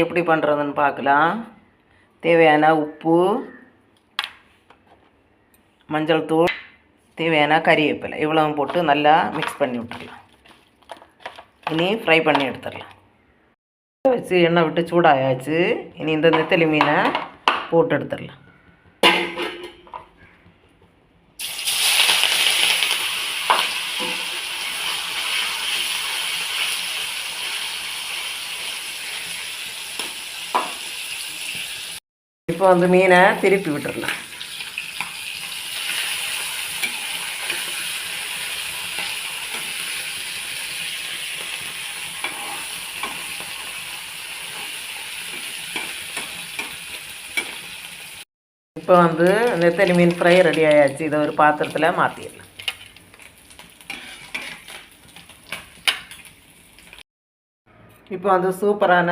எப்படி பண்ணுறதுன்னு பார்க்கலாம். தேவையான உப்பு, மஞ்சள் தூள், தேவையான கறிவேப்பிலை இவ்வளவும் போட்டு நல்லா மிக்ஸ் பண்ணி விட்டுடலாம். இனி ஃப்ரை பண்ணி எடுத்துடலாம். வச்சு எண்ணெய் விட்டு சூடாயாச்சு. இனி இந்த நெத்தலி மீனை போட்டு எடுத்துடலாம். இப்போ வந்து மீனை திருப்பி விட்டுடலாம். இப்போ வந்து நெத்தலி மீன் ஃப்ரை ரெடி ஆயாச்சு. இதை ஒரு பாத்திரத்தில் மாற்றிடலாம். இப்போ வந்து சூப்பரான